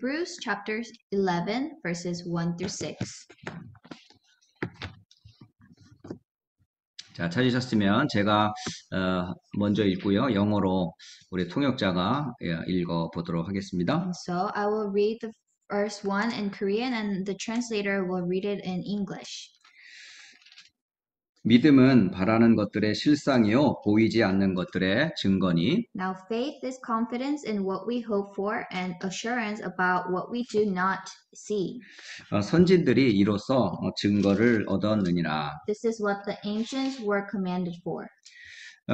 Hebrews chapter 11 verses 1 through 6. 자, 찾으셨으면 제가 먼저 읽고요. 영어로 우리 통역자가 읽어 보도록 하겠습니다. And so I will read the verse 1 in Korean and the translator will read it in English. 믿음은 바라는 것들의 실상이요 보이지 않는 것들의 증거니. Now faith is confidence in what we hope for and assurance about what we do not see. 선진들이 이로써 증거를 얻었느니라. This is what the ancients were commanded for.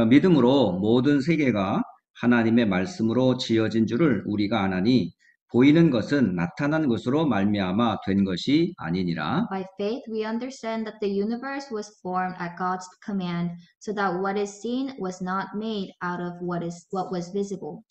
믿음으로 모든 세계가 하나님의 말씀으로 지어진 줄을 우리가 아나니 보이는 것은 나타난 것으로 말미암아 된 것이 아니니라. By faith we understand that the universe was formed at God's command, so that what is seen was not made out of what was visible.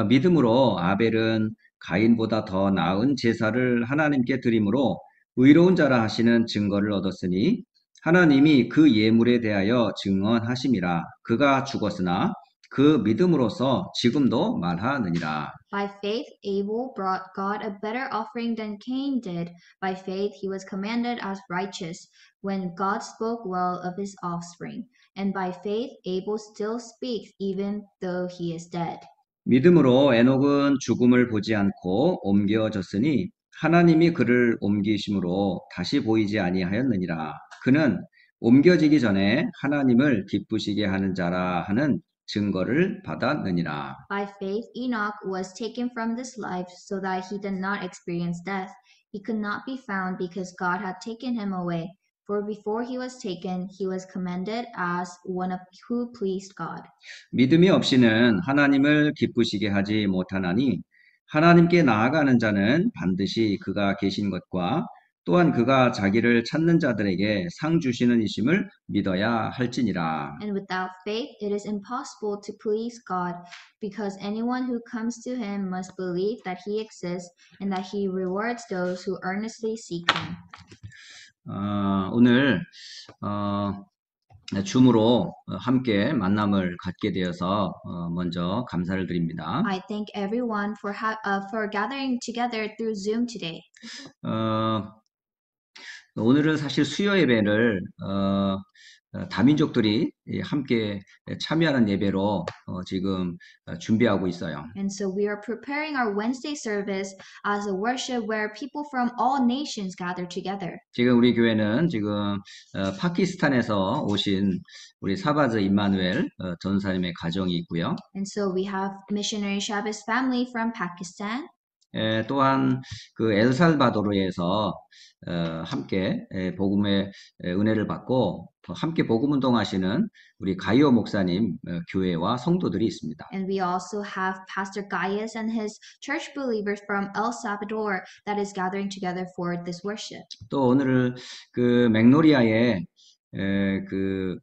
믿음으로 아벨은 가인보다 더 나은 제사를 하나님께 드림으로 의로운 자라 하시는 증거를 얻었으니 하나님이 그 예물에 대하여 증언하심이라. 그가 죽었으나 그 믿음으로써 지금도 말하느니라. By faith Abel brought God a better offering than Cain did. By faith he was commanded as righteous when God spoke well of his offspring. And by faith Abel still speaks even though he is dead. 믿음으로 에녹은 죽음을 보지 않고 옮겨졌으니 하나님이 그를 옮기심으로 다시 보이지 아니하였느니라. 그는 옮겨지기 전에 하나님을 기쁘시게 하는 자라 하는 증거를 받았느니라. By faith Enoch was taken from this life so that he did not experience death. He could not be found because God had taken him away. For before he was taken, he was commended as one of who pleased God. 믿음이 없이는 하나님을 기쁘시게 하지 못하나니 하나님께 나아가는 자는 반드시 그가 계신 것과 또한 그가 자기를 찾는 자들에게 상 주시는 이심을 믿어야 할지니라. And without faith it is impossible to please God, because anyone who comes to him must believe that he exists and that he rewards those who earnestly seek him. 오늘 줌으로 함께 만남을 갖게 되어서 먼저 감사를 드립니다. I thank everyone for gathering together through Zoom today. 오늘은 사실 수요 예배를 다민족들이 함께 참여하는 예배로 지금 준비하고 있어요. And so we are preparing our Wednesday service as a worship where people from all nations gather together. 지금 우리 교회는 지금 파키스탄에서 오신 우리 사바즈 임마누엘 전사님의 가정이 있고요. And so we have missionary Shabbos family from Pakistan. 또한 그 엘살바도르에서 함께 복음의 은혜를 받고 함께 복음 운동하시는 우리 가이오 목사님 교회와 성도들이 있습니다. And we also have Pastor Gaius and his church believers from El Salvador that is gathering together for this worship. 또 오늘 그 맥노리아의 그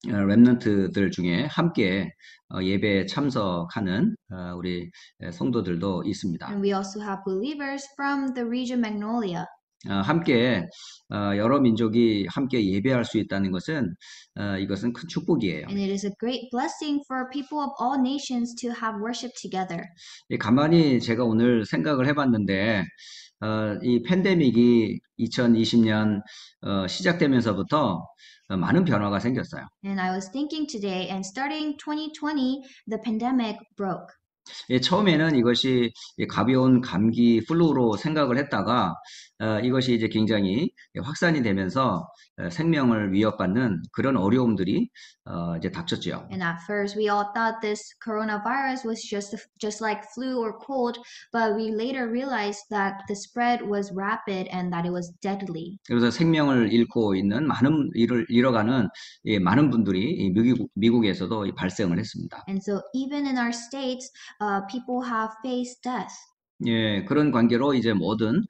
렘넌트들 중에 함께 예배에 참석하는 우리 성도들도 있습니다. And we also have believers from the region Magnolia. 함께 여러 민족이 함께 예배할 수 있다는 것은 이것은 큰 축복이에요. And it is a great blessing for people of all nations to have worship together. 가만히 제가 오늘 생각을 해봤는데 이 팬데믹이 2020년 시작되면서부터 많은 변화가 생겼어요. And I was thinking today, and starting 2020, the pandemic broke. 처음에는 이것이 가벼운 감기 플루로 생각을 했다가 이것이 이제 굉장히 확산이 되면서 생명을 위협받는 그런 어려움들이 이제 닥쳤죠. And at first we all thought this coronavirus was just like flu or cold, but we later realized that the spread was rapid and that it was deadly. 그래서 생명을 잃고 있는 많은 잃어가는 많은 분들이 미국에서도 발생을 했습니다. And so even in our states, people have faced death. 예, 그런 관계로 이제 모든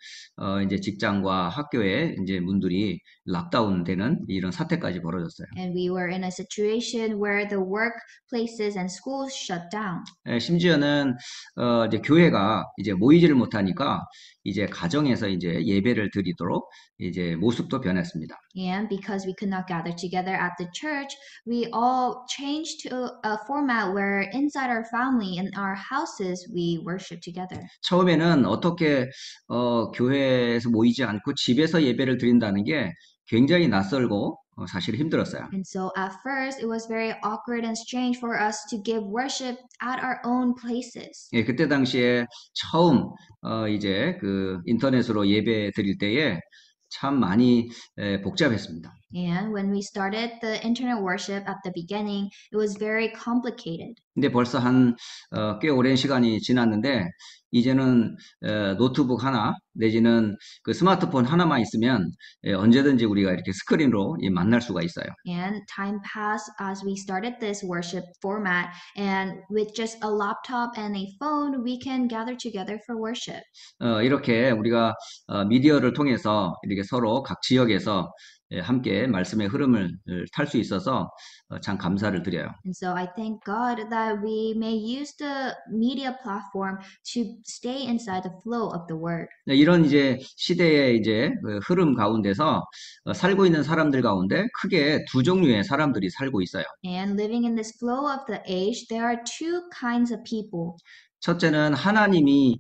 이제 직장과 학교에 이제 문들이 락다운되는 이런 사태까지 벌어졌어요. And we were in a situation where the workplaces and schools shut down. 예, 심지어는 이제 교회가 이제 모이지를 못하니까 이제 가정에서 이제 예배를 드리도록 이제 모습도 변했습니다. And because we could not gather together at the church, we all changed to a format where inside our family, in our houses, we worship together. 처음에는 어떻게 교회에서 모이지 않고 집에서 예배를 드린다는 게 굉장히 낯설고 사실 힘들었어요. And so at first, it was very awkward and strange for us to give worship at our own places. 예, 그때 당시에 처음 이제 그 인터넷으로 예배 드릴 때에 참 많이 복잡했습니다. And when we started the internet worship at the beginning, it was very complicated. 근데 벌써 한 꽤 오랜 시간이 지났는데 이제는 노트북 하나 내지는 그 스마트폰 하나만 있으면 언제든지 우리가 이렇게 스크린으로 만날 수가 있어요. And time passed as we started this worship format, and with just a laptop and a phone, we can gather together for worship. 이렇게 우리가 미디어를 통해서 이렇게 서로 각 지역에서 함께 말씀의 흐름을 탈 수 있어서 참 감사를 드려요. And so I thank God that we may use the media platform to stay inside the flow of the word. 네, 이런 이제 시대의 이제 그 흐름 가운데서 살고 있는 사람들 가운데 크게 두 종류의 사람들이 살고 있어요. And living in this flow of the age, there are two kinds of people. 첫째는 하나님이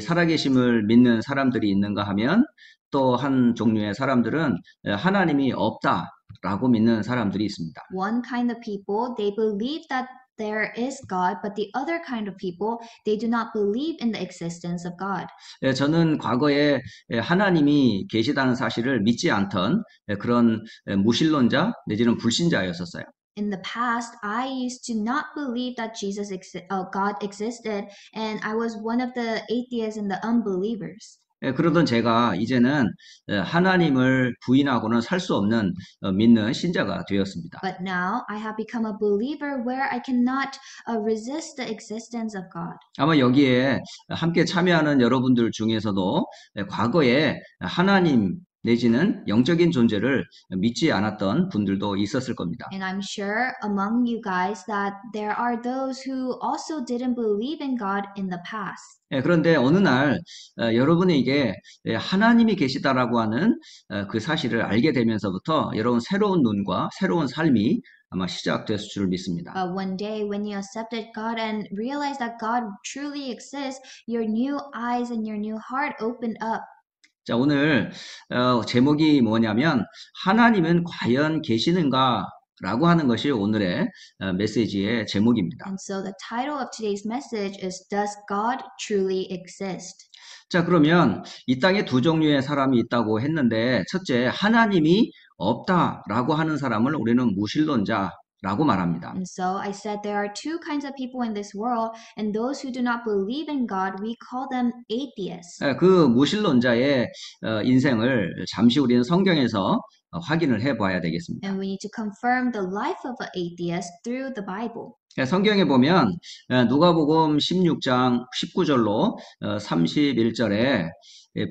살아계심을 믿는 사람들이 있는가 하면 또 한 종류의 사람들은 하나님이 없다라고 믿는 사람들이 있습니다. One kind of people, they believe that there is God, but the other kind of people, they do not believe in the existence of God. 저는 과거에 하나님이 계시다는 사실을 믿지 않던 그런 무신론자 내지는 불신자였었어요. In the past, I used to not believe that God existed, and I was one of the atheists and the unbelievers. 그러던 제가 이제는 하나님을 부인하고는 살 수 없는 믿는 신자가 되었습니다. But now I have become a believer where I cannot resist the existence of God. 아마 여기에 함께 참여하는 여러분들 중에서도 과거에 하나님 내지는 영적인 존재를 믿지 않았던 분들도 있었을 겁니다. And I'm sure among you guys that there are those who also didn't believe in God in the past. 그런데 어느 날 여러분에게 하나님이 계시다라고 하는 그 사실을 알게 되면서부터 여러분 새로운 눈과 새로운 삶이 아마 시작됐을 줄 믿습니다. But one day when you accepted God and realized that God truly exists, your new eyes and your new heart opened up. 자, 오늘 제목이 뭐냐면 하나님은 과연 계시는가? 라고 하는 것이 오늘의 메시지의 제목입니다. And so the title of today's message is Does God Truly Exist? 자, 그러면 이 땅에 두 종류의 사람이 있다고 했는데 첫째, 하나님이 없다라고 하는 사람을 우리는 무신론자라고 말합니다. And so I said there are two kinds of people in this world, and those who do not believe in God, we call them atheists. 그 무신론자의 인생을 잠시 우리는 성경에서 확인을 해봐야 되겠습니다. And we need to confirm the life of an atheist through the Bible. 성경에 보면 누가복음 16장 19절로 31절에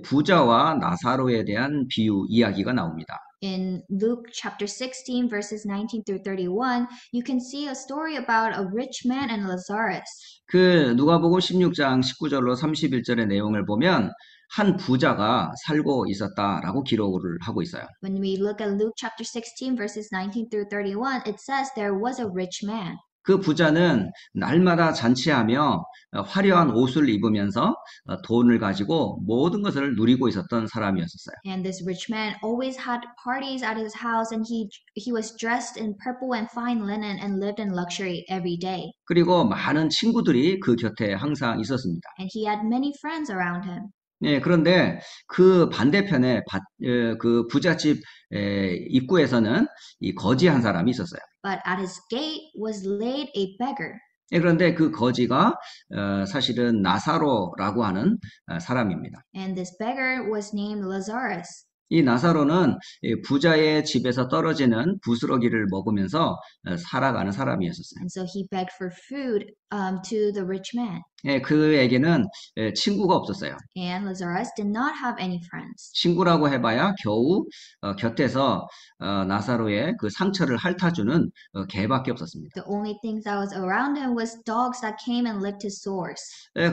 부자와 나사로에 대한 비유 이야기가 나옵니다. In Luke chapter 16 verses 19 through 31, you can see a story about a rich man and Lazarus. 그 누가복음 16장 19절로 31절의 내용을 보면 한 부자가 살고 있었다라고 기록을 하고 있어요. When we look at Luke chapter 16 verses 19 through 31, it says there was a rich man. 그 부자는 날마다 잔치하며 화려한 옷을 입으면서 돈을 가지고 모든 것을 누리고 있었던 사람이었어요. And this rich man always had parties at his house, and he was dressed in purple and fine linen and lived in luxury every day. 그리고 많은 친구들이 그 곁에 항상 있었습니다. And he had many friends around him. 네, 그런데 그 반대편에 그 부잣집 입구에서는 이 거지 한 사람이 있었어요. But at his gate was laid a beggar. 네, 그런데 그 거지가 사실은 나사로라고 하는 사람입니다. And this beggar was named Lazarus. 이 나사로는 부자의 집에서 떨어지는 부스러기를 먹으면서 살아가는 사람이었어요. And so he begged for food to the rich man. 예, 그에게는 친구가 없었어요. And Lazarus did not have any friends. 친구라고 해봐야 겨우 곁에서 나사로의 그 상처를 핥아주는 개밖에 없었습니다. The only thing that was around him was dogs that came and licked his sores.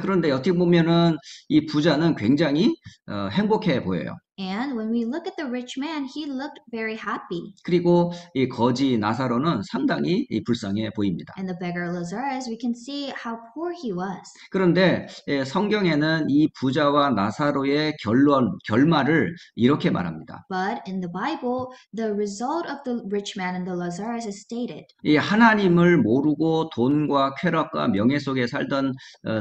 그런데 어떻게 보면은 이 부자는 굉장히 행복해 보여요. And when we look at the rich man, he looked very happy. 그리고 이 거지 나사로는 상당히 불쌍해 보입니다. And the beggar Lazarus, we can see how poor he was. 그런데 성경에는 이 부자와 나사로의 결말을 이렇게 말합니다. But in the Bible, the result of the rich man and the Lazarus is stated. 이 하나님을 모르고 돈과 쾌락과 명예 속에 살던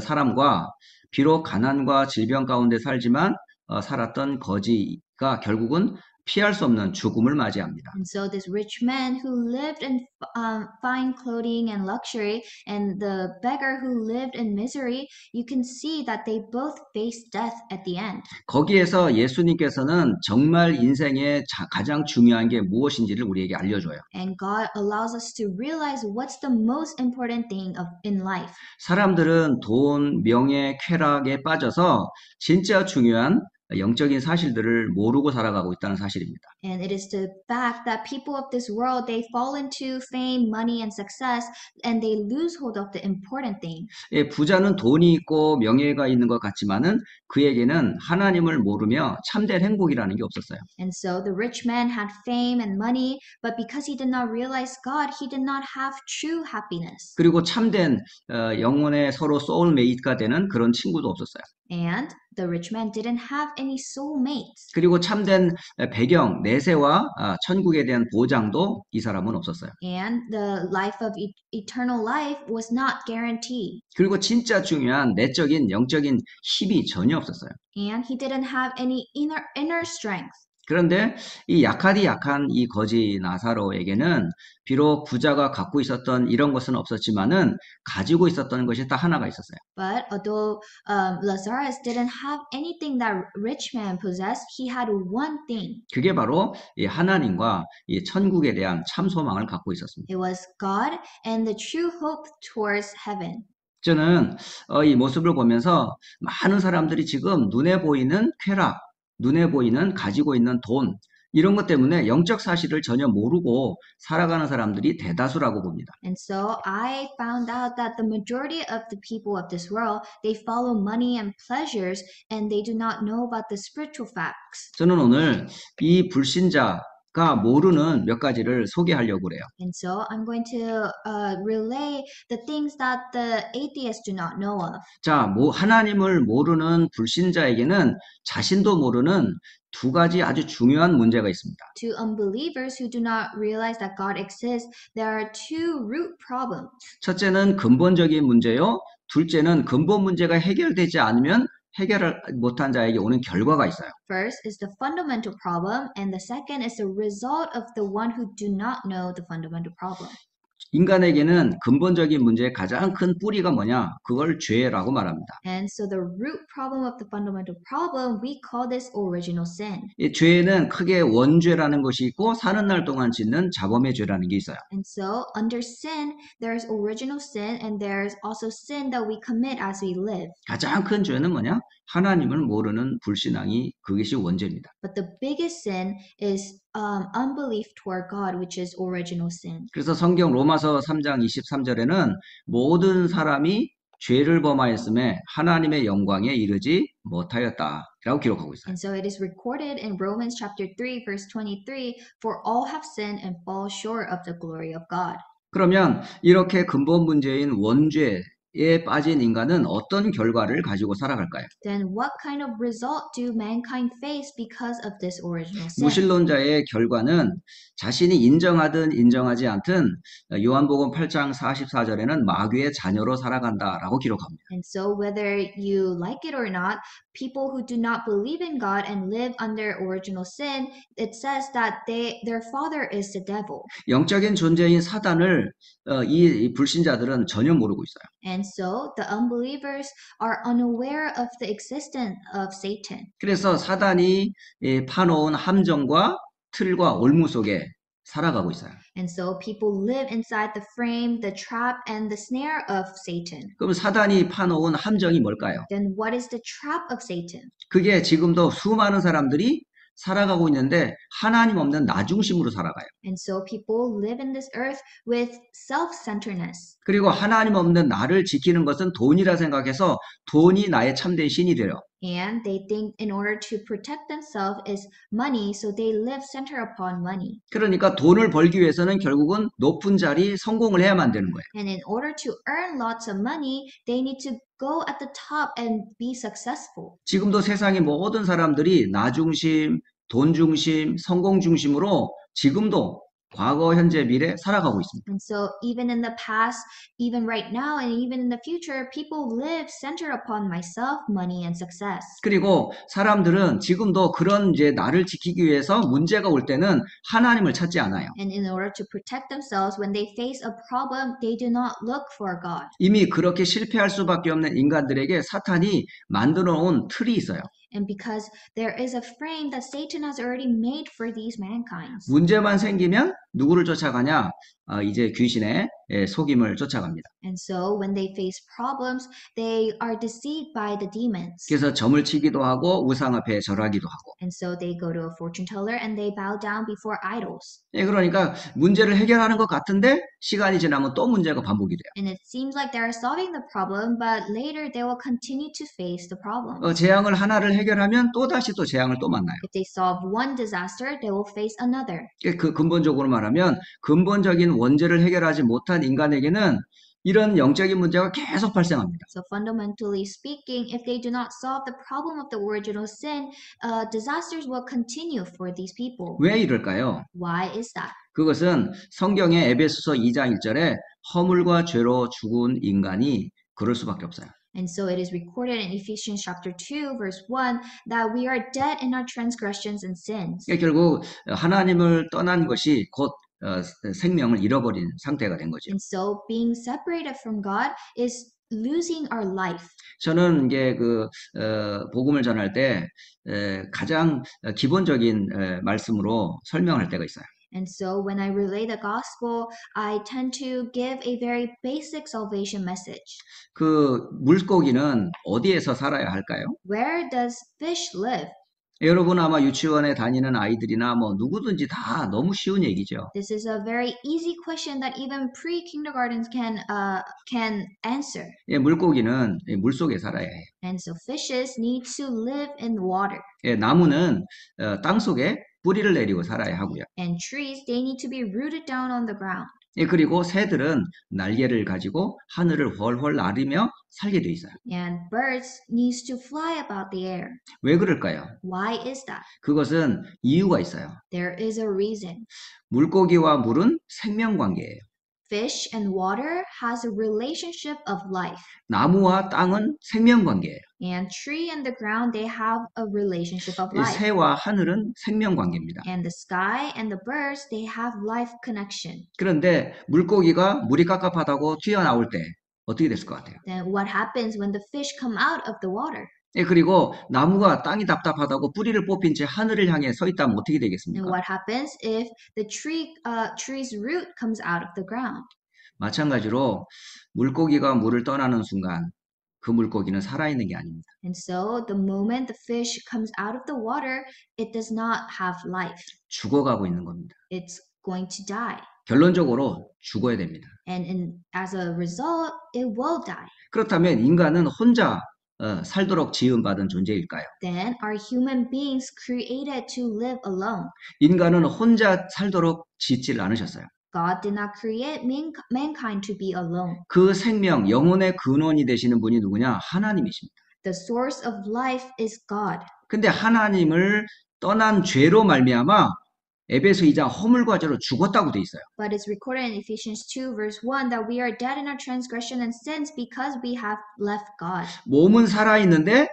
사람과 비록 가난과 질병 가운데 살지만 살았던 거지가 결국은 피할 수 없는 죽음을 맞이합니다. And so this rich man who lived in fine clothing and luxury, and the beggar who lived in misery, you can see that they both faced death at the end. 거기에서 예수님께서는 정말 인생의 가장 중요한 게 무엇인지를 우리에게 알려줘요. And God allows us to realize what's the most important thing in life. 사람들은 돈, 명예, 쾌락에 빠져서 진짜 중요한 영적인 사실들을 모르고 살아가고 있다는 사실입니다. And it is the fact that people of this world, they fall into fame, money, and success, and they lose hold of the important thing. 예, 부자는 돈이 있고 명예가 있는 것 같지만은 그에게는 하나님을 모르며 참된 행복이라는 게 없었어요. And so the rich man had fame and money, but because he did not realize God, he did not have true happiness. 그리고 참된 영혼의 서로 소울메이트가 되는 그런 친구도 없었어요. And the rich man didn't have any soulmates. 그리고 참된 배경, 내세와 천국에 대한 보장도 이 사람은 없었어요. And the life of eternal life was not guaranteed. 그리고 진짜 중요한 내적인 영적인 힘이 전혀 없었어요. And he didn't have any inner strength. 그런데 이 약하디 약한 이 거지 나사로에게는 비록 부자가 갖고 있었던 이런 것은 없었지만은 가지고 있었던 것이 딱 하나가 있었어요. But although Lazarus didn't have anything that rich man possessed, he had one thing. 그게 바로 이 하나님과 이 천국에 대한 참 소망을 갖고 있었습니다. It was God and the true hope towards heaven. 저는 이 모습을 보면서 많은 사람들이 지금 눈에 보이는 쾌락, 눈에 보이는 가지고 있는 돈 이런 것 때문에 영적 사실을 전혀 모르고 살아가는 사람들이 대다수라고 봅니다. And so I found out that the majority of the people of this world, they follow money and pleasures, and they do not know about the spiritual facts. 저는 오늘 이 불신자가 모르는 몇 가지를 소개하려고 그래요. And so I'm going to relay the things that the atheists do not know of. 자, 하나님을 모르는 불신자에게는 자신도 모르는 두 가지 아주 중요한 문제가 있습니다. To unbelievers who do not realize that God exists, there are two root problems. 첫째는 근본적인 문제요. 둘째는 근본 문제가 해결되지 않으면 해결을 못한 자에게 오는 결과가 있어요. First is the fundamental problem, and the second is the result of the one who do not know the fundamental problem. 인간에게는 근본적인 문제의 가장 큰 뿌리가 뭐냐? 그걸 죄라고 말합니다. And so the root problem of the fundamental problem, we call this original sin. 이 죄는 크게 원죄라는 것이 있고 사는 날 동안 짓는 자범의 죄라는 게 있어요. And so under sin, there's original sin, and there's also sin that we commit as we live. 가장 큰 죄는 뭐냐? 하나님을 모르는 불신앙이 그것이 원죄입니다. But the biggest sin is unbelief toward God, which is original sin. 그래서 성경 로마서 3장 23절에는 모든 사람이 죄를 범하였음에 하나님의 영광에 이르지 못하였다라고 기록하고 있어요. And so it is recorded in Romans chapter 3 verse 23, for all have sinned and fall short of the glory of God. 그러면 이렇게 근본 문제인 원죄에 빠진 인간은 어떤 결과를 가지고 살아갈까요? Then what kind of result do mankind face because of this original sin? 무신론자의 결과는 자신이 인정하든 인정하지 않든 요한복음 8장 44절에는 마귀의 자녀로 살아간다라고 기록합니다. And so whether you like it or not, people who do not believe in God and live under original sin, it says that their father is the devil. 영적인 존재인 사단을 이 불신자들은 전혀 모르고 있어요. And so the unbelievers are unaware of the existence of Satan. 그래서 사단이 파놓은 함정과 틀과 올무 속에 살아가고 있어요. And so people live inside the frame, the trap, and the snare of Satan. 그럼 사단이 파놓은 함정이 뭘까요? Then what is the trap of Satan? 그게 지금도 수많은 사람들이 살아가고 있는데 하나님 없는 나 중심으로 살아가요. And so people live in this earth with self-centeredness. 그리고 하나님 없는 나를 지키는 것은 돈이라 생각해서 돈이 나의 참된 신이 돼요. And they think in order to protect themselves is money, so they live centered upon money. 그러니까 돈을 벌기 위해서는 결국은 높은 자리 성공을 해야만 되는 거예요. And in order to earn lots of money, they need to go at the top and be successful. 지금도 세상의 모든 사람들이 나 중심, 돈 중심, 성공 중심으로 지금도 과거, 현재, 미래 살아가고 있습니다. And so even in the past, even right now, and even in the future, people live centered upon myself, money, and success. 그리고 사람들은 지금도 그런 이제 나를 지키기 위해서 문제가 올 때는 하나님을 찾지 않아요. And in order to protect themselves, when they face a problem, they do not look for God. 이미 그렇게 실패할 수밖에 없는 인간들에게 사탄이 만들어 놓은 틀이 있어요. And because there is a frame that Satan has already made for these mankinds. 문제만 생기면 누구를 쫓아가냐? 이제 귀신의 속임을 쫓아갑니다. And so when they face problems, they are deceived by the demons. 그래서 점을 치기도 하고 우상 앞에 절하기도 하고. And so they go to a fortune teller and they bow down before idols. 예, 그러니까 문제를 해결하는 것 같은데 시간이 지나면 또 문제가 반복이 돼요. And it seems like they are solving the problem, but later they will continue to face the problem. 재앙을 하나를 해결하면 또 다시 또 재앙을 또 만나요. If they solve one disaster, they will face another. 그 근본적으로 말하면 근본적인 원죄를 해결하지 못한 인간에게는 이런 영적인 문제가 계속 발생합니다. So fundamentally speaking, if they do not solve the problem of the original sin, disasters will continue for these people. 왜 이럴까요? Why is that? 그것은 성경의 에베소서 2장 1절에 허물과 죄로 죽은 인간이 그럴 수밖에 없어요. And so it is recorded in Ephesians chapter 2 verse 1 that we are dead in our transgressions and sins. 그러니까 결국 하나님을 떠난 것이 곧 생명을 잃어버린 상태가 된 거죠. And so being separated from God is losing our life. 저는 이게 복음을 전할 때 가장 기본적인 말씀으로 설명할 때가 있어요. And so when I relay the gospel, I tend to give a very basic salvation message. 그 물고기는 어디에서 살아야 할까요? Where does fish live? 여러분 아마 유치원에 다니는 아이들이나 뭐 누구든지 다 너무 쉬운 얘기죠. This is a very easy question that even pre-kindergartens can answer. 예, 물고기는 물속에 살아야 해요. And so fishes need to live in water. 예, 나무는 땅 속에 뿌리를 내리고 살아야 하고요. And trees, they need to be rooted down on the ground. 예, 그리고 새들은 날개를 가지고 하늘을 훨훨 나르며 살게 돼 있어요. And birds needs to fly about the air. 왜 그럴까요? Why is that? 그것은 이유가 있어요. There is a reason. 물고기와 물은 생명 관계예요. Fish and water has a relationship of life. 나무와 땅은 생명 관계예요. And tree and the ground, they have a relationship of 이 life. 새와 하늘은 생명 관계입니다. And the sky and the birds, they have life connection. 그런데 물고기가 물이 깝깝하다고 튀어나올 때 어떻게 됐을 것 같아요? Then what happens when the fish come out of the water? 예, 그리고 나무가 땅이 답답하다고 뿌리를 뽑힌 채 하늘을 향해 서 있다면 어떻게 And 되겠습니까? what happens if the tree's root comes out of the ground? 마찬가지로 물고기가 물을 떠나는 순간 그 물고기는 살아있는 게 아닙니다. And so the moment the fish comes out of the water, it does not have life. 죽어가고 있는 겁니다. It's going to die. 결론적으로 죽어야 됩니다. And as a result, it will die. 그렇다면 인간은 혼자 살도록 지음받은 존재일까요? Then are human beings created to live alone? 인간은 혼자 살도록 짓지를 않으셨어요. God did not create mankind to be alone. 그 생명, 영혼의 근원이 되시는 분이 누구냐? 하나님이십니다. The source of life is God. 근데 하나님을 떠난 죄로 말미암아 에베소 2장 허물과 죄로 죽었다고 돼 있어요. But it's recorded in Ephesians 2 verse 1 that we are dead in our transgression and sins because we have left God. 몸은 살아있는데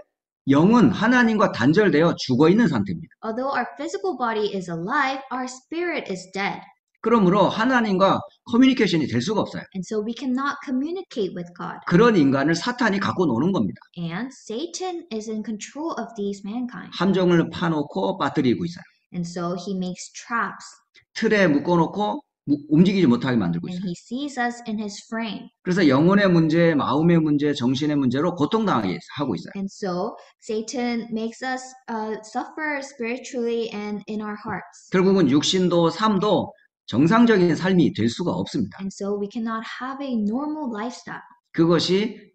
영은 하나님과 단절되어 죽어있는 상태입니다. Although our physical body is alive, our spirit is dead. 그러므로 하나님과 커뮤니케이션이 될 수가 없어요. And so we cannot communicate with God. 그런 인간을 사탄이 갖고 노는 겁니다. And Satan is in control of these mankind. 함정을 파놓고 빠뜨리고 있어요. And so he makes traps. 틀에 묶어놓고 움직이지 못하게 만들고 and 있어요. he sees us in his frame. 그래서 영혼의 문제, 마음의 문제, 정신의 문제로 고통당하게 하고 있어요. And so Satan makes us suffer spiritually and in our hearts. 결국은 육신도 삶도 정상적인 삶이 될 수가 없습니다. And so we cannot have a normal lifestyle. 그것이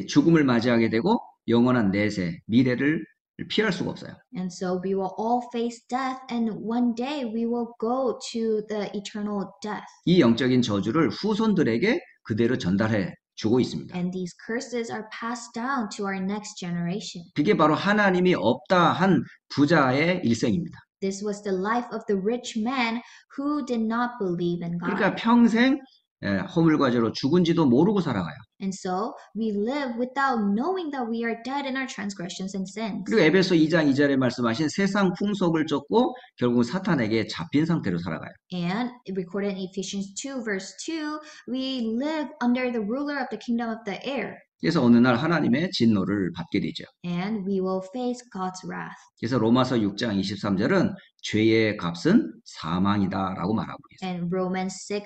죽음을 맞이하게 되고 영원한 내세, 미래를 피할 수가 없어요. And so we will all face death, and one day we will go to the eternal death. 이 영적인 저주를 후손들에게 그대로 전달해 주고 있습니다. And these curses are passed down to our next generation. 그게 바로 하나님이 없다 한 부자의 일생입니다. This was the life of the rich man who did not believe in God. 그러니까 평생 허물과제로 죽은지도 모르고 살아가요. And so we live without knowing that we are dead in our transgressions and sins. 그리고 에베소 2장 2절에 말씀하신 세상 풍속을 쫓고 결국 사탄에게 잡힌 상태로 살아가요. And recorded in Ephesians 2 verse 2, we live under the ruler of the kingdom of the air. 그래서 어느 날 하나님의 진노를 받게 되죠. And we will face God's wrath. 그래서 로마서 6장 23절은 죄의 값은 사망이다라고 말하고 있어요. And Romans 6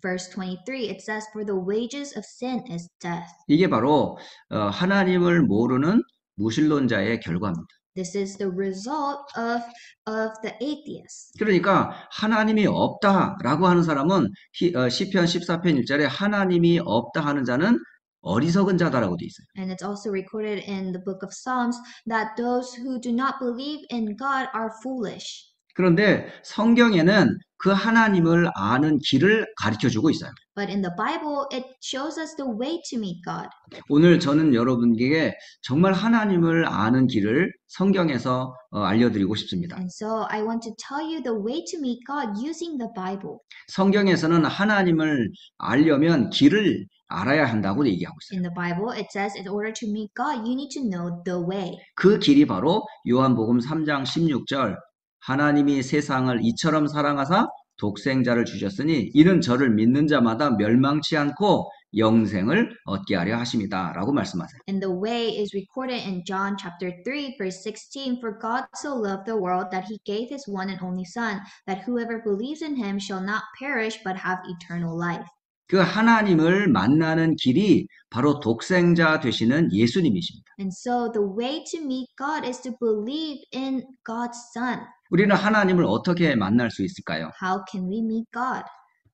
verse 23, it says, For the wages of sin is death. 이게 바로 하나님을 모르는 무신론자의 결과입니다. This is the result of the atheist. 그러니까 하나님이 없다라고 하는 사람은 시편 14편 1절에 하나님이 없다 하는 자는 어리석은 자다라고 돼 있어요. And it's also recorded in the book of Psalms that those who do not believe in God are foolish. 그런데 성경에는 그 하나님을 아는 길을 가르쳐주고 있어요. But in the Bible, it shows us the way to meet God. 오늘 저는 여러분에게 정말 하나님을 아는 길을 성경에서 알려드리고 싶습니다. And so I want to tell you the way to meet God using the Bible. 성경에서는 하나님을 알려면 길을 알아야 한다고 얘기하고 있어요. In the Bible, it says in order to meet God, you need to know the way. 그 길이 바로 요한복음 3장 16절 하나님이 세상을 이처럼 사랑하사 독생자를 주셨으니 이는 저를 믿는 자마다 멸망치 않고 영생을 얻게 하려 하심이다 라고 말씀하세요. And the way is recorded in John chapter 3 verse 16. For God so loved the world that he gave his one and only son, that whoever believes in him shall not perish but have eternal life. 그 하나님을 만나는 길이 바로 독생자 되시는 예수님이십니다. And so the way to meet God is to believe in God's son. 우리는 하나님을 어떻게 만날 수 있을까요? How can we meet God?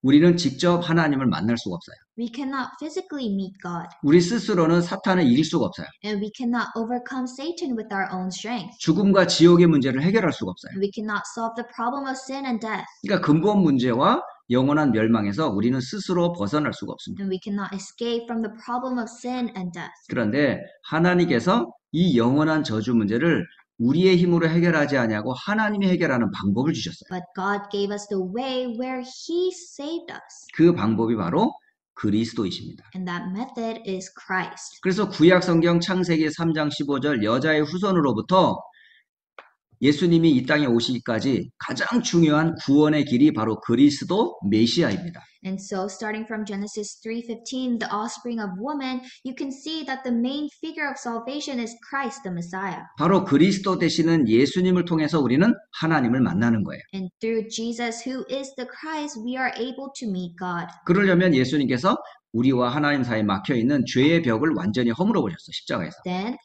우리는 직접 하나님을 만날 수가 없어요. We cannot physically meet God. 우리 스스로는 사탄을 이길 수가 없어요. And we cannot overcome Satan with our own strength. 죽음과 지옥의 문제를 해결할 수가 없어요. We cannot solve the problem of sin and death. 그러니까 근본 문제와 영원한 멸망에서 우리는 스스로 벗어날 수가 없습니다. And we cannot escape from the problem of sin and death. 그런데 하나님께서 이 영원한 저주 문제를 우리의 힘으로 해결하지 아니하고 하나님이 해결하는 방법을 주셨어요. But God gave us the way where he saved us. 그 방법이 바로 그리스도이십니다. And that method is Christ. 그래서 구약 성경 창세기 3장 15절 여자의 후손으로부터 예수님이 이 땅에 오시기까지 가장 중요한 구원의 길이 바로 그리스도 메시아입니다. And so starting from Genesis 3:15, the offspring of woman, you can see that the main figure of salvation is Christ the Messiah. 바로 그리스도 되시는 예수님을 통해서 우리는 하나님을 만나는 거예요. And through Jesus, who is the Christ, we are able to meet God. 그러려면 예수님께서 우리와 하나님 사이에 막혀있는 죄의 벽을 완전히 허물어 버렸어요. 십자가에서. Then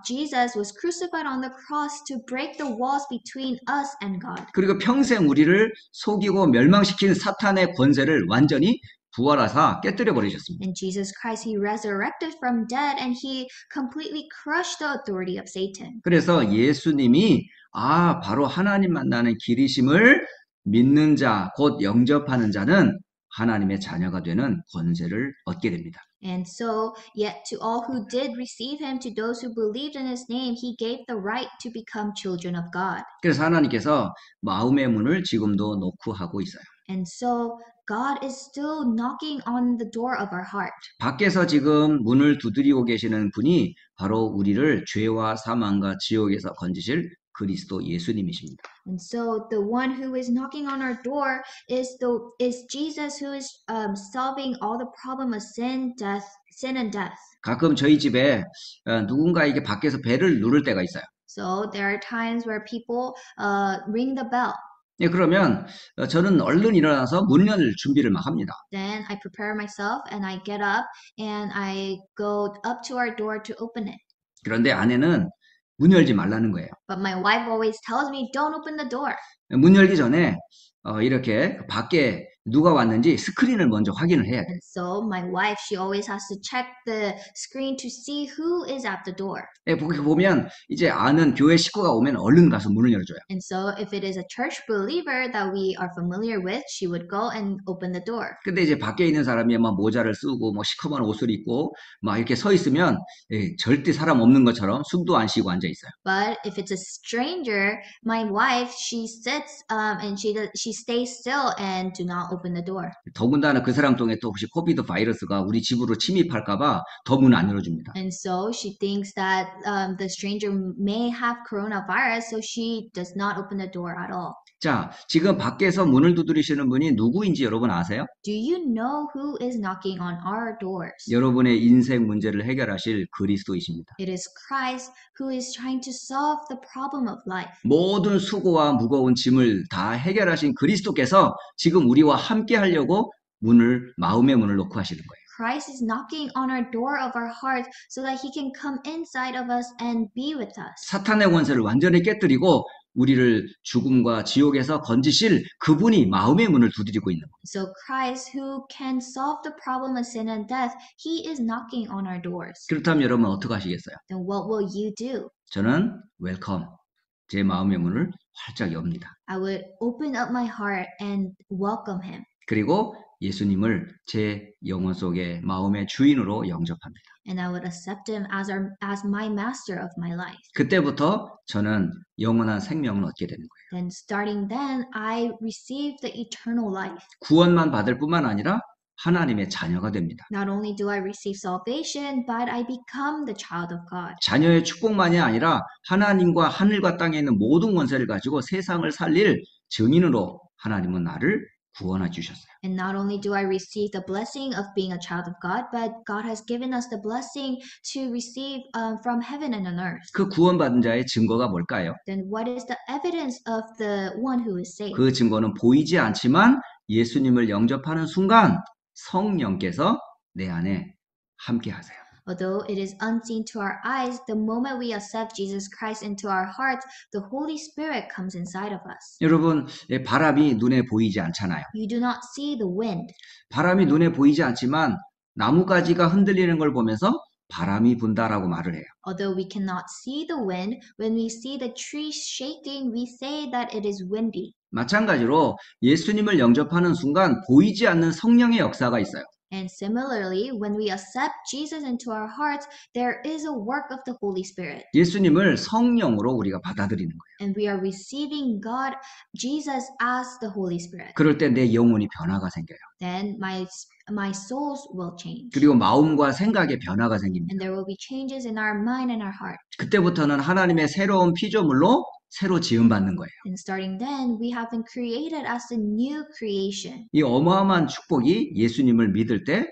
Jesus was crucified on the cross to break the walls between us and God. 그리고 평생 우리를 속이고 멸망시키는 사탄의 권세를 완전히 부활하사 깨뜨려 버리셨습니다. And Jesus Christ, he resurrected from dead and he completely crushed the authority of Satan. 그래서 예수님이 바로 하나님 만나는 길이심을 믿는 자, 곧 영접하는 자는 하나님의 자녀가 되는 권세를 얻게 됩니다. And so, yet to all who did receive him, to those who believed in his name, he gave the right to become children of God. 그래서 하나님께서 마음의 문을 지금도 놓고 하고 있어요. And so, God is still knocking on the door of our heart. 밖에서 지금 문을 두드리고 계시는 분이 바로 우리를 죄와 사망과 지옥에서 건지실 그리스도 예수님이십니다. And so the one who is knocking on our door is Jesus, who is solving all the problem of sin and death. 가끔 저희 집에 누군가에게 밖에서 벨을 누를 때가 있어요. So there are times where people ring the bell. 예, 그러면 저는 얼른 일어나서 문 열 준비를 막 합니다. Then I prepare myself and I get up and I go up to our door to open it. 그런데 아내는 문 열지 말라는 거예요. But my wife always tells me, don't open the door. 문 열기 전에 이렇게 밖에 누가 왔는지 스크린을 먼저 확인을 해야 돼요. And so my wife, she always has to check the screen to see who is at the door. 예, 거기 보면 이제 아는 교회 식구가 오면 얼른 가서 문을 열어줘요. And so if it is a church believer that we are familiar with, she would go and open the door. 근데 이제 밖에 있는 사람이 막 모자를 쓰고 뭐 시커먼 옷을 입고 막 이렇게 서 있으면 예, 절대 사람 없는 것처럼 숨도 안 쉬고 앉아 있어요. But if it's a stranger, my wife, she sits and she stays still and do not open the door. 더군다나 그 사람 통해 또 혹시 코비드 바이러스가 우리 집으로 침입할까봐 더 문 안 열어줍니다. And so she thinks that the stranger may have coronavirus, so she does not open the door at all. 자, 지금 밖에서 문을 두드리시는 분이 누구인지 여러분 아세요? Do you know who is knocking on our doors? 여러분의 인생 문제를 해결하실 그리스도이십니다. It is Christ who is trying to solve the problem of life. 모든 수고와 무거운 짐을 다 해결하신 그리스도께서 지금 우리와 함께 하려고 마음의 문을 놓고 하시는 거예요. Christ is knocking on our door of our hearts so that he can come inside of us and be with us. 사탄의 권세를 완전히 깨뜨리고 우리를 죽음과 지옥에서 건지실 그분이 마음의 문을 두드리고 있는 거예요. So Christ, who can solve the problem of sin and death, he is knocking on our doors. 그렇다면 여러분 어떻게 하시겠어요? Then what will you do? 저는 웰컴, 제 마음의 문을 활짝 엽니다. I would open up my heart and welcome him. 그리고 예수님을 제 영혼 속에 마음의 주인으로 영접합니다. And I would accept him as my master of my life. 그때부터 저는 영원한 생명을 얻게 되는 거예요. Then starting then, I received the eternal life. 구원만 받을 뿐만 아니라 하나님의 자녀가 됩니다. Not only do I receive salvation, but I become the child of God. 자녀의 축복만이 아니라 하나님과 하늘과 땅에 있는 모든 권세를 가지고 세상을 살릴 증인으로 하나님은 나를 구원해 주셨어요. And not only do I receive the blessing of being a child of God, but God has given us the blessing to receive from heaven and on earth. 그 구원받은 자의 증거가 뭘까요? Then what is the evidence of the one who is saved? 그 증거는 보이지 않지만 예수님을 영접하는 순간 성령께서 내 안에 함께 하세요. Although it is unseen to our eyes, the moment we accept Jesus Christ into our hearts, the Holy Spirit comes inside of us. 여러분, 바람이 눈에 보이지 않잖아요. You do not see the wind. 바람이 눈에 보이지 않지만 나뭇가지가 흔들리는 걸 보면서 바람이 분다라고 말을 해요. Although we cannot see the wind, when we see the trees shaking, we say that it is windy. 마찬가지로 예수님을 영접하는 순간 보이지 않는 성령의 역사가 있어요. And similarly, when we accept Jesus into our hearts, there is a work of the Holy Spirit. 예수님을 성령으로 우리가 받아들이는 거예요. And we are receiving Jesus as the Holy Spirit. 그럴 때 내 영혼이 변화가 생겨요. Then my souls will change. 그리고 마음과 생각에 변화가 생깁니다. And there will be changes in our mind and our heart. 그때부터는 하나님의 새로운 피조물로 새로 지음받는 거예요. And starting then, we have been created as a new creation. 이 어마어마한 축복이 예수님을 믿을 때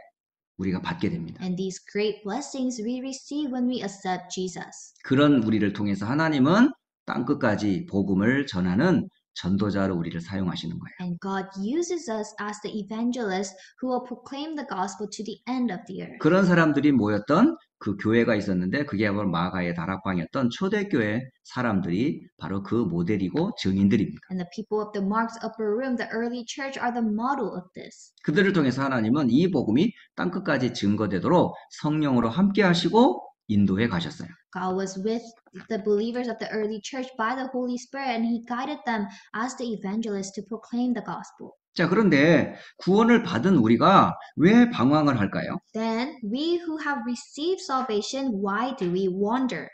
우리가 받게 됩니다. And these great blessings we receive when we accept Jesus. 그런 우리를 통해서 하나님은 땅끝까지 복음을 전하는 전도자로 우리를 사용하시는 거예요. And God uses us as the evangelists who will proclaim the gospel to the end of the earth. 그런 사람들이 모였던 그 교회가 있었는데 그게 바로 마가의 다락방이었던 초대교회 사람들이 바로 그 모델이고 증인들입니다. And the people of the Mark's upper room, the early church, are the model of this. 그들을 통해서 하나님은 이 복음이 땅끝까지 증거되도록 성령으로 함께 하시고 인도해 가셨어요. God was with the believers of the early church by the Holy Spirit, and He guided them as the evangelists to proclaim the gospel. 자, 그런데 구원을 받은 우리가 왜 방황을 할까요? Then we who have received salvation, why do we wander?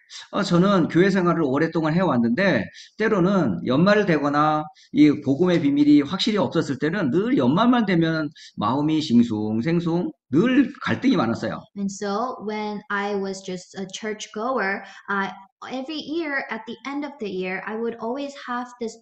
저는 교회 생활을 오랫동안 해왔는데 때로는 연말을 되거나 이 복음의 비밀이 확실히 없었을 때는 늘 연말만 되면 마음이 싱숭생숭 늘 갈등이 많았어요. And so when I was just a church goer, every year at the end of the year, I would always have this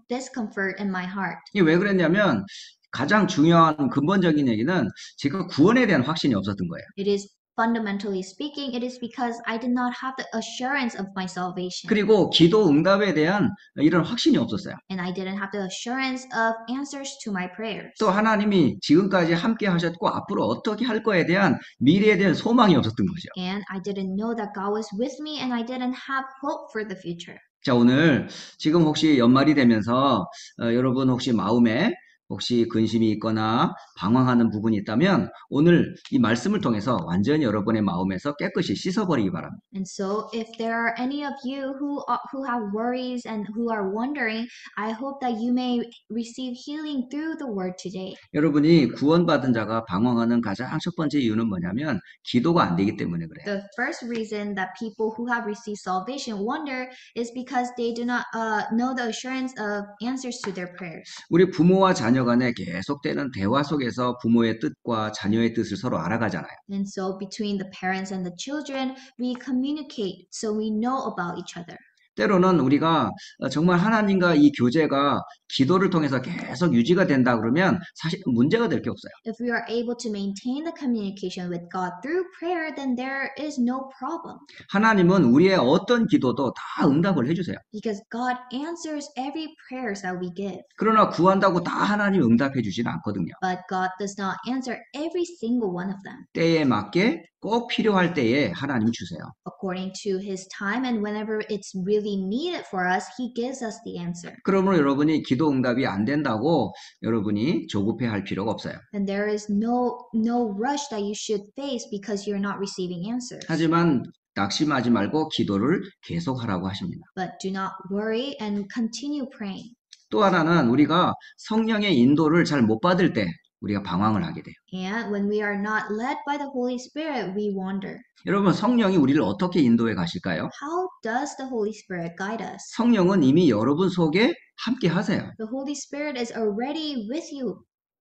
discomfort in my heart. 이게 왜 그랬냐면 가장 중요한 근본적인 얘기는 제가 구원에 대한 확신이 없었던 거예요. It is fundamentally speaking, it is because I did not have the assurance of my salvation. 그리고 기도 응답에 대한 이런 확신이 없었어요. And I didn't have the assurance of answers to my prayers. 또 하나님이 지금까지 함께 하셨고 앞으로 어떻게 할 거에 대한 미래에 대한 소망이 없었던 거죠. And I didn't know that God was with me and I didn't have hope for the future. 자, 오늘 지금 혹시 연말이 되면서 여러분 혹시 마음에 혹시 근심이 있거나 방황하는 부분이 있다면 오늘 이 말씀을 통해서 완전히 여러분의 마음에서 깨끗이 씻어버리기 바랍니다. And so if there are any of you who have worries and who are wondering, I hope that you may receive healing through the word today. 여러분이 구원받은 자가 방황하는 가장 첫 번째 이유는 뭐냐면 기도가 안 되기 때문에 그래요. The first reason that people who have received salvation wonder is because they do not know the assurance of answers to their prayers. 우리 부모와 자녀 간에 계속되는 대화 속에서 부모의 뜻과 자녀의 뜻을 서로 알아가잖아요. And so between the parents and the children, we communicate so we know about each other. 때로는 우리가 정말 하나님과 이 교제가 기도를 통해서 계속 유지가 된다 그러면 사실 문제가 될 게 없어요. If we are able to maintain the communication with God through prayer, then there is no problem. 하나님은 우리의 어떤 기도도 다 응답을 해주세요. Because God answers every prayers that we give. 그러나 구한다고 다 하나님 응답해 주지는 않거든요. But God does not answer every single one of them. 때에 맞게 꼭 필요할 때에 하나님이 주세요. According to His time and whenever it's really needed for us, He gives us the answer. 그러므로 여러분이 기도 응답이 안 된다고 여러분이 조급해 할 필요가 없어요. And there is no rush that you should face because you're not receiving answers. 하지만 낙심하지 말고 기도를 계속하라고 하십니다. But do not worry and continue praying. 또 하나는 우리가 성령의 인도를 잘 못 받을 때 우리가 방황을 하게 돼요. And when we are not led by the Holy Spirit, we wander. 여러분 성령이 우리를 어떻게 인도해 가실까요? How does the Holy Spirit guide us? 성령은 이미 여러분 속에 함께 하세요. The Holy Spirit is already with you.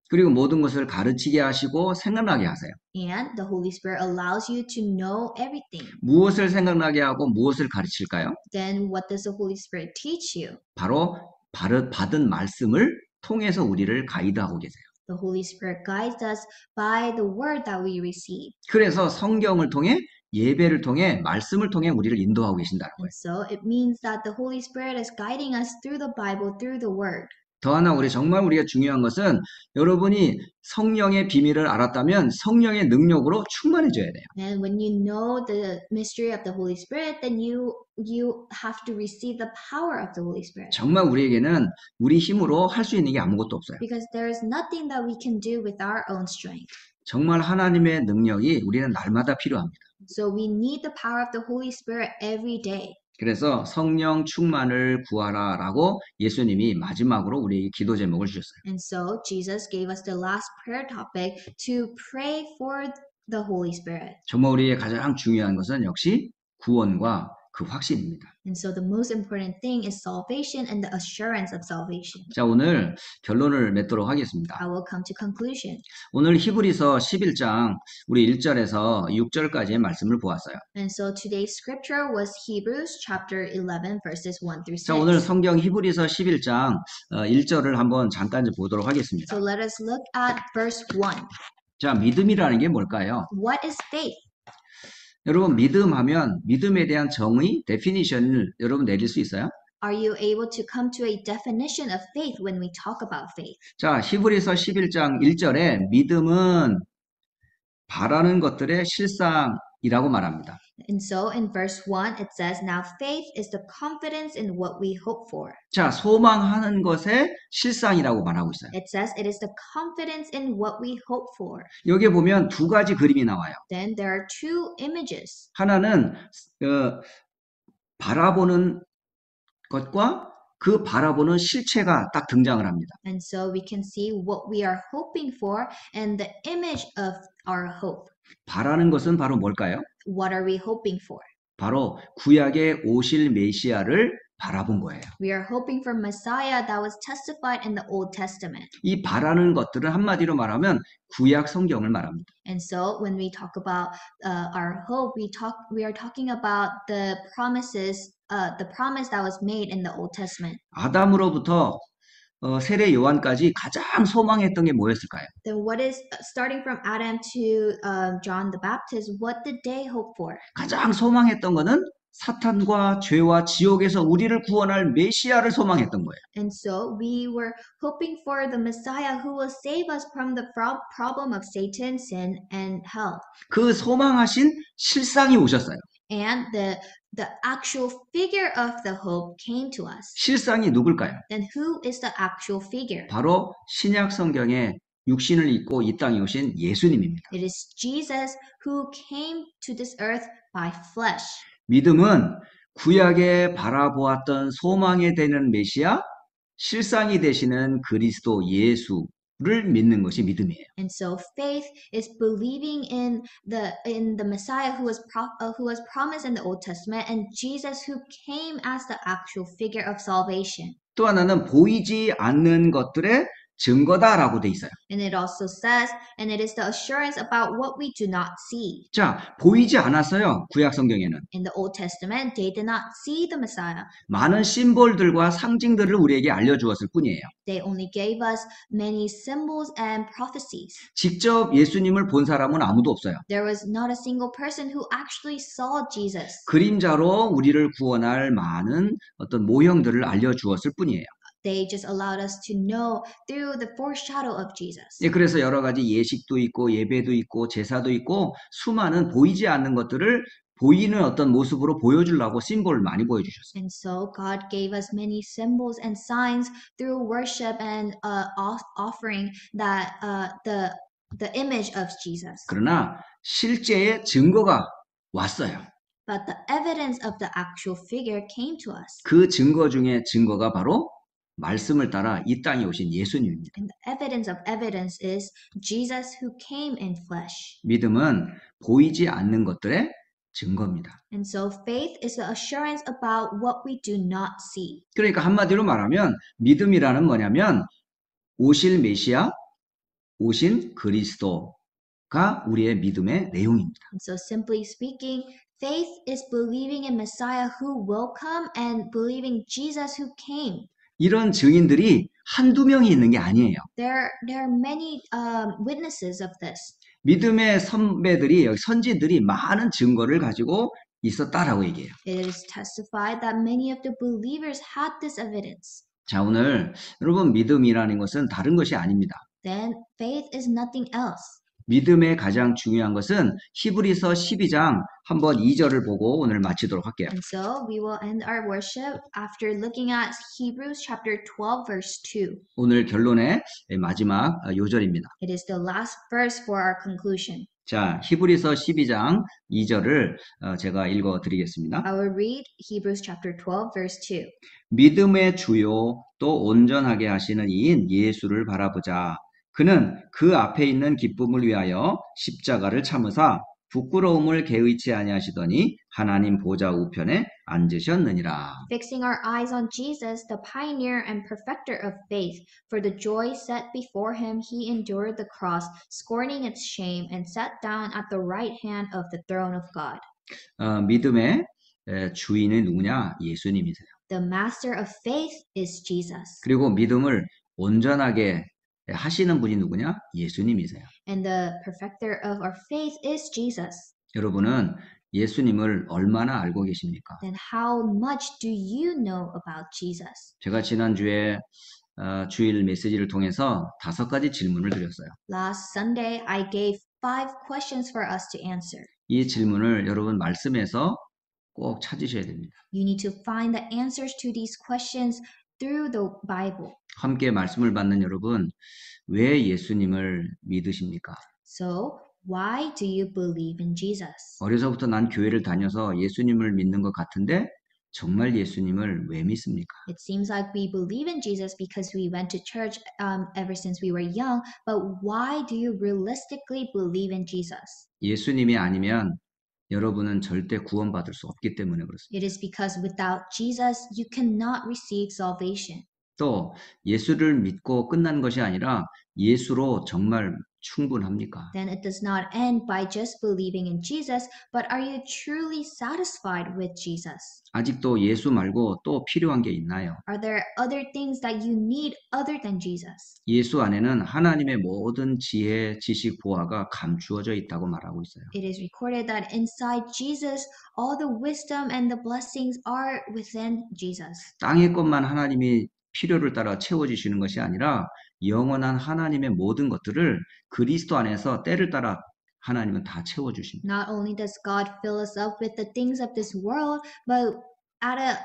그리고 모든 것을 가르치게 하시고 생각나게 하세요. And the Holy Spirit allows you to know everything. 무엇을 생각나게 하고 무엇을 가르칠까요? Then what does the Holy Spirit teach you? 바로 받은 말씀을 통해서 우리를 가이드하고 계세요. The Holy Spirit guides us by the word that we receive. 그래서 성경을 통해 예배를 통해 말씀을 통해 우리를 인도하고 계신다는 거예요. And so it means that the Holy Spirit is guiding us through the Bible, through the word. 더 하나 정말 우리가 중요한 것은 여러분이 성령의 비밀을 알았다면 성령의 능력으로 충만해져야 돼요. And when you know the mystery of the Holy Spirit, then you have to receive the power of the Holy Spirit. 정말 우리에게는 우리 힘으로 할 수 있는 게 아무것도 없어요. Because there is nothing that we can do with our own strength. 정말 하나님의 능력이 우리는 날마다 필요합니다. So we need the power of the Holy Spirit every day. 그래서 성령 충만을 구하라라고 예수님이 마지막으로 우리에게 기도 제목을 주셨어요. And so Jesus gave us the last prayer topic to pray for the Holy Spirit. 정말 우리의 가장 중요한 것은 역시 구원과 그 확신입니다. And so the most important thing is salvation and the assurance of salvation. 자, 오늘 결론을 맺도록 하겠습니다. I will come to conclusion. 오늘 히브리서 11장 우리 1절에서 6절까지의 말씀을 보았어요. And so today's scripture was Hebrews chapter 11 verses 1 through 6. 자, 오늘 성경 히브리서 11장 1절을 한번 잠깐 보도록 하겠습니다. So let us look at verse 1. 자, 믿음이라는 게 뭘까요? What is faith? 여러분 믿음하면 믿음에 대한 정의, 데피니션을 여러분 내릴 수 있어요? Are you able to come to a definition of faith when we talk about faith? 자, 히브리서 11장 1절에 믿음은 바라는 것들의 실상이라고 말합니다. And so in verse 1 it says, Now faith is the confidence in what we hope for. 자, 소망하는 것의 실상이라고 말하고 있어요. It says it is the confidence in what we hope for. 여기에 보면 두 가지 그림이 나와요. Then there are two images. 하나는 바라보는 것과 그 바라보는 실체가 딱 등장을 합니다. And so we can see what we are hoping for and the image of our hope. 바라는 것은 바로 뭘까요? What are we hoping for? 바로 구약에 오실 메시아를 바라본 거예요. We are hoping for Messiah that was testified in the Old Testament. 이 바라는 것들은 한마디로 말하면 구약 성경을 말합니다. And so when we talk about our hope, we are talking about the promises, the promise that was made in the Old Testament. 아담으로부터 세례 요한까지 가장 소망했던 게 뭐였을까요? Then what is starting from Adam to John the Baptist? What did they hope for? 가장 소망했던 거는 사탄과 죄와 지옥에서 우리를 구원할 메시아를 소망했던 거예요. And so we were hoping for the Messiah who will save us from the problem of Satan, sin, and hell. 그 소망하신 실상이 오셨어요. And the actual figure of the hope came to us. 실상이 누굴까요? Then who is the actual figure? 바로 신약 성경에 육신을 입고 이 땅에 오신 예수님입니다. It is Jesus who came to this earth by flesh. 믿음은 구약에 바라보았던 소망에 되는 메시아, 실상이 되시는 그리스도 예수를 믿는 것이 믿음이에요. And so faith is believing in the Messiah who was promised in the Old Testament and Jesus who came as the actual figure of salvation. 또 하나는 보이지 않는 것들의 증거다라고 돼 있어요. And it also says, and it is the assurance about what we do not see. 자, 보이지 않았어요. 구약 성경에는. In the Old Testament, they did not see the Messiah. 많은 심볼들과 상징들을 우리에게 알려주었을 뿐이에요. They only gave us many symbols and prophecies. 직접 예수님을 본 사람은 아무도 없어요. There was not a single person who actually saw Jesus. 그림자로 우리를 구원할 많은 어떤 모형들을 알려주었을 뿐이에요. They just allowed us to know through the foreshadow of Jesus. 예, 그래서 여러 가지 예식도 있고 예배도 있고 제사도 있고 수많은 보이지 않는 것들을 보이는 어떤 모습으로 보여주려고 심볼을 많이 보여주셨어요. And so God gave us many symbols and signs through worship and offering that the image of Jesus. 그러나 실제의 증거가 왔어요. But the evidence of the actual figure came to us. 그 증거 중에 증거가 바로 말씀을 따라 이 땅에 오신 예수님입니다. And the evidence of evidence is Jesus who came in flesh. 믿음은 보이지 않는 것들의 증거입니다. And so faith is the assurance about what we do not see. 그러니까 한마디로 말하면 믿음이라는 뭐냐면 오실 메시아, 오신 그리스도가 우리의 믿음의 내용입니다. And so simply speaking, faith is believing in Messiah who will come and believing Jesus who came. 이런 증인들이 한두 명이 있는 게 아니에요. There are many witnesses of this. 믿음의 선배들이, 선지들이 많은 증거를 가지고 있었다라고 얘기해요. It is testified that many of the believers had this evidence. 자, 오늘 여러분 믿음이라는 것은 다른 것이 아닙니다. Then faith is nothing else. 믿음의 가장 중요한 것은 히브리서 12장 한번 2절을 보고 오늘 마치도록 할게요. And so we will end our worship after looking at Hebrews chapter 12 verse 2. 오늘 결론의 마지막 요절입니다. It is the last verse for our conclusion. 자, 히브리서 12장 2절을 제가 읽어 드리겠습니다. I will read Hebrews chapter 12 verse 2. 믿음의 주요 또 온전하게 하시는 이인 예수를 바라보자. 그는 그 앞에 있는 기쁨을 위하여 십자가를 참으사 부끄러움을 개의치 아니하시더니 하나님 보좌 우편에 앉으셨느니라. Fixing our eyes on Jesus, the pioneer and perfecter of faith, for the joy set before him, he endured the cross, scorning its shame, and sat down at the right hand of the throne of God. 믿음의 주인은 누구냐? 예수님이세요. The master of faith is Jesus. 그리고 믿음을 온전하게 하시는 분이 누구냐? 예수님이세요. And the perfecter of our faith is Jesus. 여러분은 예수님을 얼마나 알고 계십니까? Then how much do you know about Jesus? 제가 지난주에 주일 메시지를 통해서 5가지 질문을 드렸어요. Last Sunday, I gave 5 questions for us to answer. 이 질문을 여러분 말씀에서 꼭 찾으셔야 됩니다. You need to find the answers to these questions through the Bible. 함께 말씀을 받는 여러분, 왜 예수님을 믿으십니까? So, why do you believe in Jesus? 어려서부터 난 교회를 다녀서 예수님을 믿는 것 같은데 정말 예수님을 왜 믿습니까? It seems like we believe in Jesus because we went to church ever since we were young, but why do you realistically believe in Jesus? 예수님이 아니면 여러분은 절대 구원받을 수 없기 때문에 그렇습니다. It is because without Jesus, you cannot receive salvation. 또 예수를 믿고 끝난 것이 아니라 예수로 정말 충분합니까? Then it does not end by just believing in Jesus, but are you truly satisfied with Jesus? 아직도 예수 말고 또 필요한 게 있나요? Are there other things that you need other than Jesus? 예수 안에는 하나님의 모든 지혜, 지식, 보화가 감추어져 있다고 말하고 있어요. It is recorded that inside Jesus, all the wisdom and the blessings are within Jesus. 땅의 것만 하나님이 필요를 따라 채워주시는 것이 아니라 영원한 하나님의 모든 것들을 그리스도 안에서 때를 따라 하나님은 다 채워주십니다. Not only does God fill us up with the things of this world, but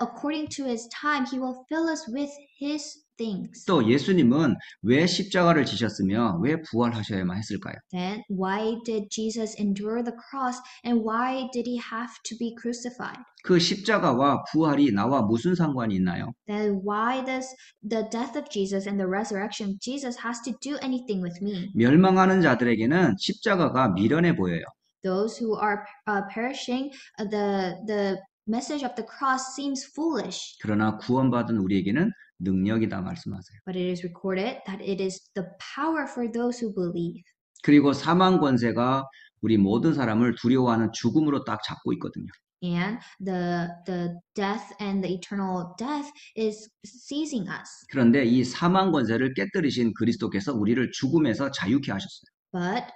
according to his time, he will fill us with his things. 또 예수님은 왜 십자가를 지셨으며 왜 부활하셔야만 했을까요? Then why did Jesus endure the cross and why did he have to be crucified? 그 십자가와 부활이 나와 무슨 상관이 있나요? Then why does the death of Jesus and the resurrection of Jesus has to do anything with me? 멸망하는 자들에게는 십자가가 미련해 보여요. Those who are perishing, the message of the cross seems foolish. 그러나 구원받은 우리에게는 능력이다 말씀하세요. But it is recorded that it is the power for those who believe. 그리고 사망 권세가 우리 모든 사람을 두려워하는 죽음으로 딱 잡고 있거든요. And the death and the eternal death is seizing us. 그런데 이 사망 권세를 깨뜨리신 그리스도께서 우리를 죽음에서 자유케 하셨어요. But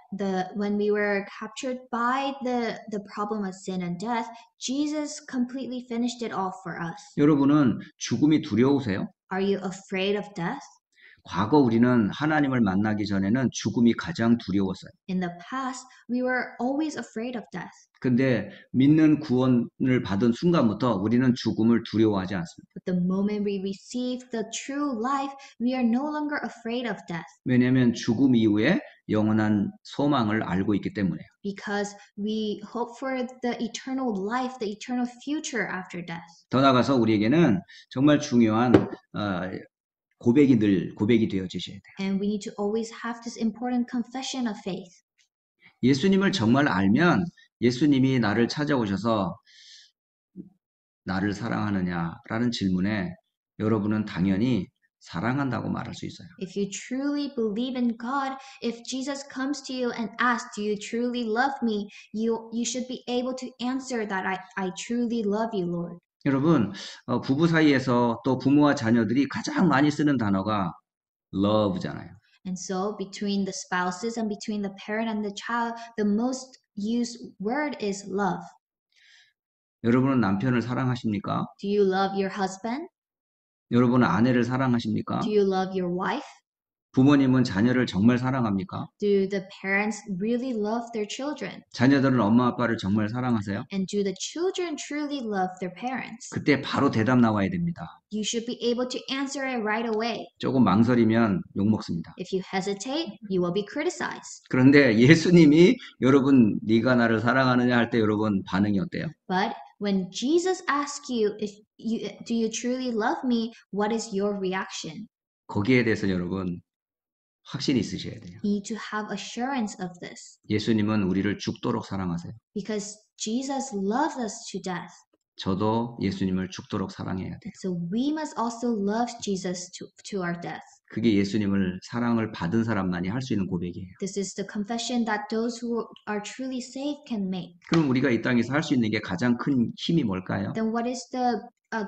when we were captured by the problem of sin and death, Jesus completely finished it all for us. 여러분은 죽음이 두려우세요? Are you afraid of death? 과거 우리는 하나님을 만나기 전에는 죽음이 가장 두려웠어요. In the past, we were always afraid of death. 근데 믿는 구원을 받은 순간부터 우리는 죽음을 두려워하지 않습니다. But the moment we receive the true life, we are no longer afraid of death. 왜냐하면 죽음 이후에 영원한 소망을 알고 있기 때문에요. Because we hope for the eternal life, the eternal future after death. 더 나아가서 우리에게는 정말 중요한 고백이 되어지셔야 돼요. And we need to always have this important confession of faith. 예수님을 정말 알면 예수님이 나를 찾아오셔서 나를 사랑하느냐라는 질문에 여러분은 당연히 사랑한다고 말할 수 있어요. If you truly believe in God, if Jesus comes to you and asks, "Do you truly love me?" you should be able to answer that I truly love you, Lord. 여러분, 부부 사이에서 또 부모와 자녀들이 가장 많이 쓰는 단어가 love잖아요. And so between the spouses and between the parent and the child, the most used word is love. 여러분은 남편을 사랑하십니까? Do you love your husband? 여러분은 아내를 사랑하십니까? Do you love your wife? 부모님은 자녀를 정말 사랑합니까? Do the parents really love their children? 자녀들은 엄마 아빠를 정말 사랑하세요? And do the children truly love their parents? 그때 바로 대답 나와야 됩니다. You should be able to answer it right away. 조금 망설이면 욕먹습니다. If you hesitate, you will be criticized. 그런데 예수님이 여러분 네가 나를 사랑하느냐 할 때 여러분 반응이 어때요? But when Jesus asks you do you truly love me, what is your reaction? 거기에 대해서 여러분 확신이 있으셔야 돼요. You need to have assurance of this. 예수님은 우리를 죽도록 사랑하세요. Because Jesus loves us to death. 저도 예수님을 죽도록 사랑해야 돼요. So we must also love Jesus to our death. 그게 예수님을 사랑을 받은 사람만이 할 수 있는 고백이에요. This is the confession that those who are truly saved can make. 그럼 우리가 이 땅에서 할 수 있는 게 가장 큰 힘이 뭘까요? Then what is the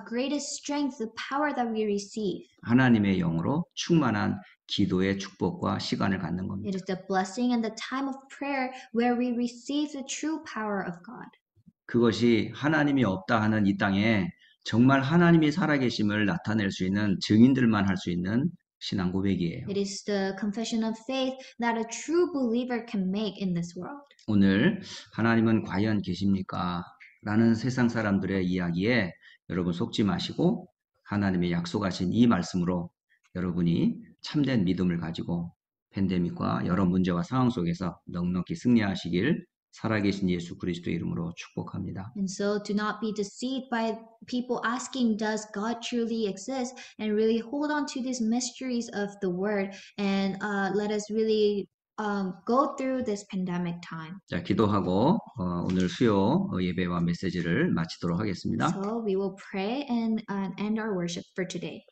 greatest strength, the power that we receive? 하나님의 영으로 충만한 기도의 축복과 시간을 갖는 겁니다. It is the blessing and the time of prayer where we receive the true power of God. 그것이 하나님이 없다 하는 이 땅에 정말 하나님이 살아계심을 나타낼 수 있는 증인들만 할 수 있는 신앙 고백이에요. It is the confession of faith that a true believer can make in this world. 오늘 하나님은 과연 계십니까? 라는 세상 사람들의 이야기에 여러분 속지 마시고 하나님의 약속하신 이 말씀으로 여러분이 참된 믿음을 가지고 팬데믹과 여러 문제와 상황 속에서 넉넉히 승리하시길 살아계신 예수 그리스도의 이름으로 축복합니다. And so do not be deceived by people asking, does God truly exist? And really hold on to these mysteries of the word and let us really go through this pandemic time. 자, 기도하고 오늘 수요 예배와 메시지를 마치도록 하겠습니다. So we will pray and end our worship for today.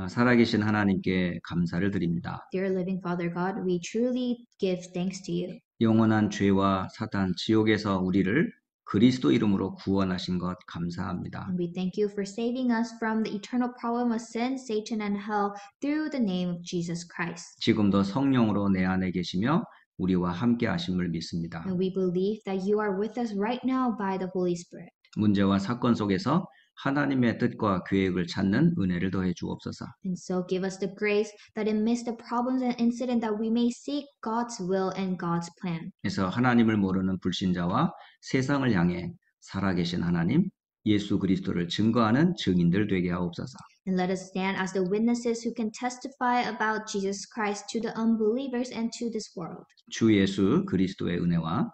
살아계신 하나님께 감사를 드립니다. Dear living Father God, we truly give thanks to you. 영원한 죄와 사탄, 지옥에서 우리를 그리스도 이름으로 구원하신 것 감사합니다. And we thank you for saving us from the eternal problem of sin, Satan, and hell through the name of Jesus Christ. 지금도 성령으로 내 안에 계시며 우리와 함께 하심을 믿습니다. And we believe that you are with us right now by the Holy Spirit. 문제와 사건 속에서 하나님의 뜻과 계획을 찾는 은혜를 더해 주옵소서. And so give us the grace that amidst the problems and incident that we may seek God's will and God's plan. 그래서 하나님을 모르는 불신자와 세상을 향해 살아계신 하나님, 예수 그리스도를 증거하는 증인들 되게 하옵소서. And let us stand as the witnesses who can testify about Jesus Christ to the unbelievers and to this world. 주 예수 그리스도의 은혜와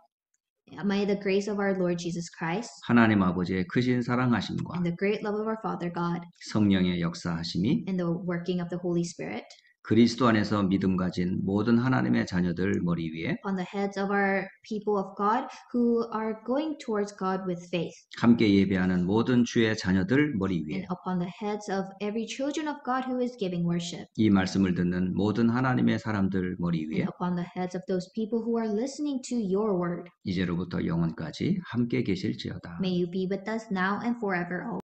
May the grace of our Lord Jesus Christ 하나님 아버지의 크신 사랑하심과 and the great love of our Father God 성령의 역사하심이 and the working of the Holy Spirit 그리스도 안에서 믿음 가진 모든 하나님의 자녀들 머리 위에 on the heads of our people of God who are going towards God with faith, 함께 예배하는 모든 주의 자녀들 머리 위에 and upon the heads of every children of God who is giving worship, 이 말씀을 듣는 모든 하나님의 사람들 머리 and 위에 upon the heads of those people who are listening to your word. 이제로부터 영원까지 함께 계실지어다. May you be with us now and forever.